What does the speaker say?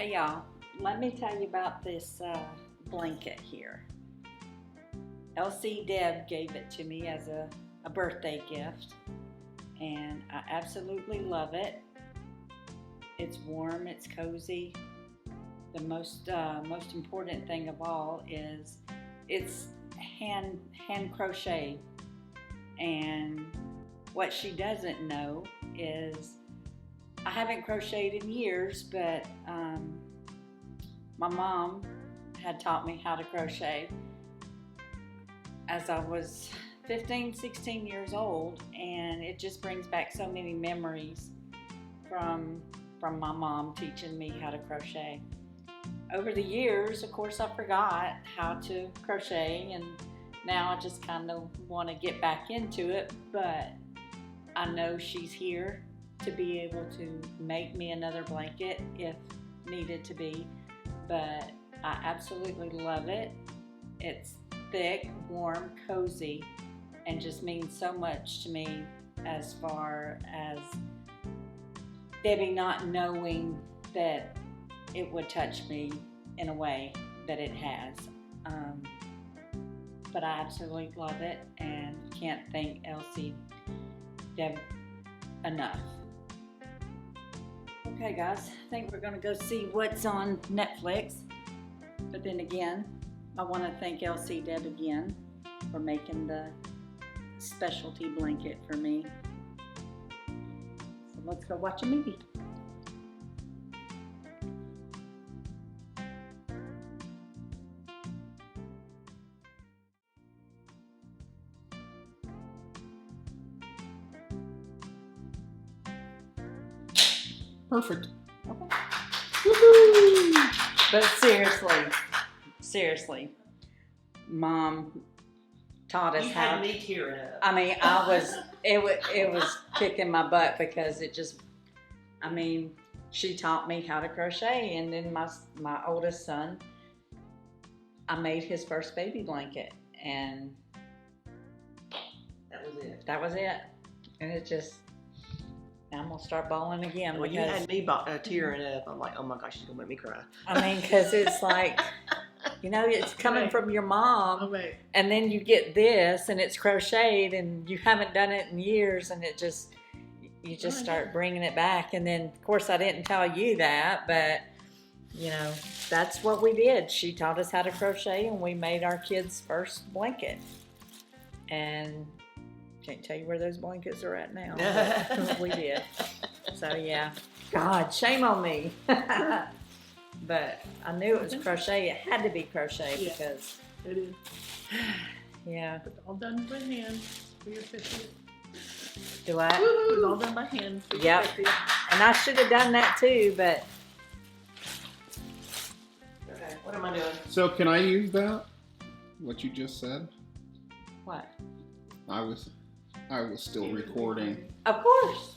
Hey y'all, let me tell you about this blanket here. LC Deb gave it to me as a birthday gift, and I absolutely love it. It's warm, it's cozy. The most important thing of all is it's hand crochet, and what she doesn't know is I haven't crocheted in years, but my mom had taught me how to crochet as I was 15, 16 years old, and it just brings back so many memories from my mom teaching me how to crochet. Over the years, of course, I forgot how to crochet, and now I just kind of want to get back into it, but I know she's here to be able to make me another blanket if needed to be, but I absolutely love it. It's thick, warm, cozy, and just means so much to me as far as Debbie not knowing that it would touch me in a way that it has. But I absolutely love it and can't thank LC Deb enough. Okay guys, I think we're gonna go see what's on Netflix. But then again, I want to thank LC Deb again for making the specialty blanket for me. So let's go watch a movie. Perfect. Okay. Woo-hoo! But seriously, Mom taught us You how. had me tearing up. I mean, it was kicking my butt because it just, I mean, she taught me how to crochet, and then my oldest son, I made his first baby blanket, and That was it. that was it. And it just, I'm gonna start bawling again Well, you because had me tearing up. I'm like, oh my gosh, she's gonna make me cry. I mean, because it's like, you know, it's coming from your mom, and then you get this, and it's crocheted, and you haven't done it in years, and it just, you just start bringing it back. And then, of course, I didn't tell you that, but, you know, that's what we did. She taught us how to crochet, and we made our kids' first blanket. And can't tell you where those blankets are at now, but we did. So, yeah. God, shame on me. But I knew it was crochet. It had to be crochet because It is. yeah. It's all done by hand for your 50th. Do I? It's all done by hand for your Yep. 50th. And I should have done that too, but Okay, what am I doing? So can I use that? What you just said? what? I was still recording. Of course.